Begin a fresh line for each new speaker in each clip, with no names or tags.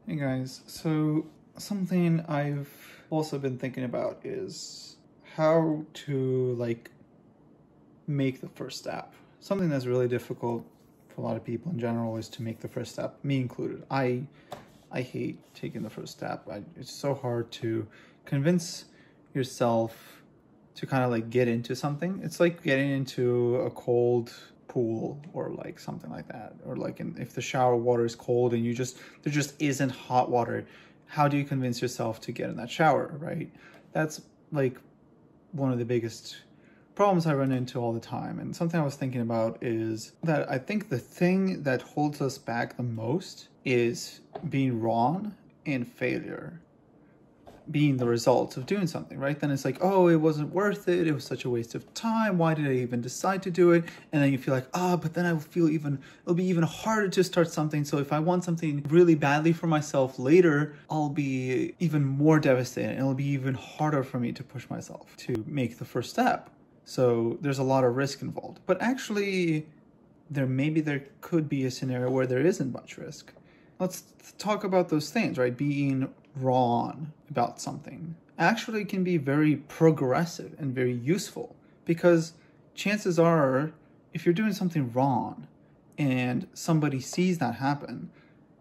Hey guys, so something I've also been thinking about is how to make the first step. Something that's really difficult for a lot of people in general is to make the first step, me included. I hate taking the first step. It's so hard to convince yourself to kind of get into something. It's like getting into a cold pool or something like that, or if the shower water is cold and there just isn't hot water. How do you convince yourself to get in that shower, right? That's one of the biggest problems I run into all the time. And something I was thinking about is that I think the thing that holds us back the most is being wrong and failure being the result of doing something, right? Then it's like, oh, it wasn't worth it. It was such a waste of time. Why did I even decide to do it? And then you feel like, but then it'll be even harder to start something. So if I want something really badly for myself later, I'll be even more devastated and it'll be even harder for me to push myself to make the first step. So there's a lot of risk involved. But actually, there could be a scenario where there isn't much risk. Let's talk about those things, right? Being wrong about something actually can be very progressive and very useful, because chances are if you're doing something wrong and somebody sees that happen,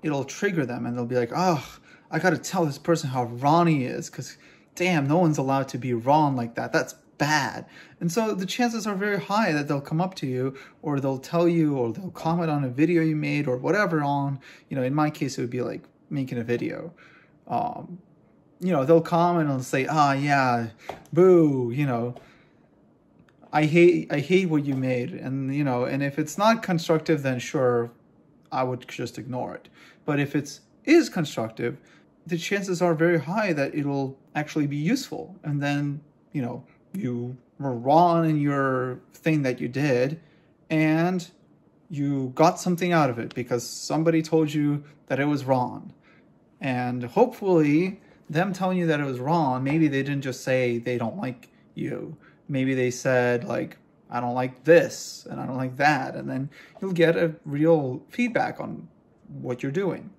it'll trigger them and they'll be like, oh, I gotta tell this person how wrong he is, because damn, no one's allowed to be wrong like that. That's bad. And so the chances are very high that they'll come up to you, or they'll tell you, or they'll comment on a video you made or whatever on, in my case, it would be like making a video. They'll comment and say, yeah, boo, I hate what you made. And, and if it's not constructive, then sure, I would just ignore it. But if it is constructive, the chances are very high that it'll actually be useful. And then, you were wrong in your thing that you did, and you got something out of it because somebody told you that it was wrong. And hopefully them telling you that it was wrong, maybe they didn't just say they don't like you. Maybe they said I don't like this and I don't like that. And then you'll get a real feedback on what you're doing.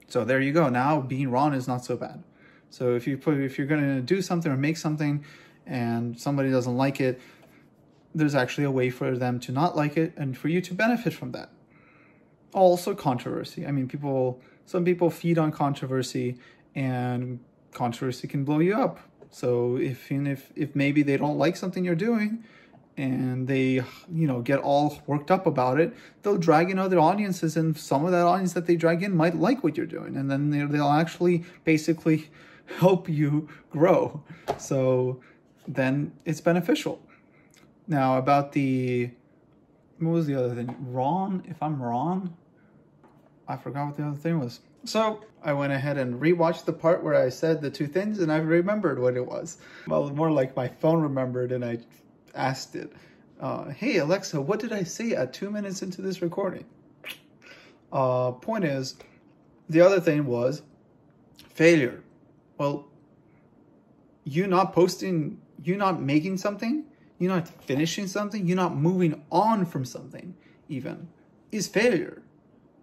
So there you go. Now being wrong is not so bad. So if you're going to do something or make something and somebody doesn't like it, there's actually a way for them to not like it and for you to benefit from that. Also controversy. I mean, some people feed on controversy, and controversy can blow you up. So if maybe they don't like something you're doing and they, get all worked up about it, they'll drag in other audiences, and some of that audience that they drag in might like what you're doing. And then they'll actually basically help you grow. So then it's beneficial. Now about what was the other thing? Wrong? If I'm wrong? I forgot what the other thing was. So I went ahead and rewatched the part where I said the two things, and I remembered what it was. Well, more like my phone remembered, and I asked it, hey Alexa, what did I say at 2 minutes into this recording? Point is, the other thing was failure. Well, you not posting, you not making something, you not finishing something, you not moving on from something even, is failure.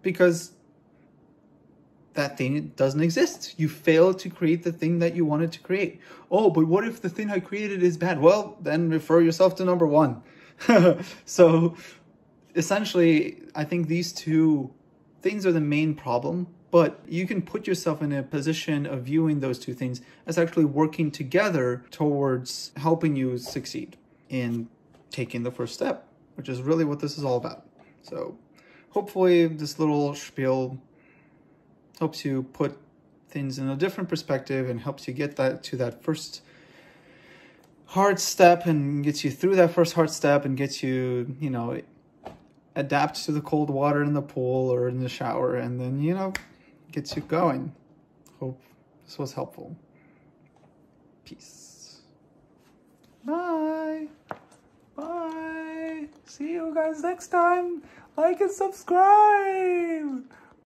Because that thing doesn't exist. You failed to create the thing that you wanted to create. Oh, but what if the thing I created is bad? Well, then refer yourself to number one. So essentially, I think these two things are the main problem, but you can put yourself in a position of viewing those two things as actually working together towards helping you succeed in taking the first step, which is really what this is all about. So hopefully this little spiel helps you put things in a different perspective and helps you get to that first hard step, and gets you through that first hard step, and gets you, adapt to the cold water in the pool or in the shower, and then, gets you going. Hope this was helpful. Peace. Bye. Bye. See you guys next time. Like and subscribe.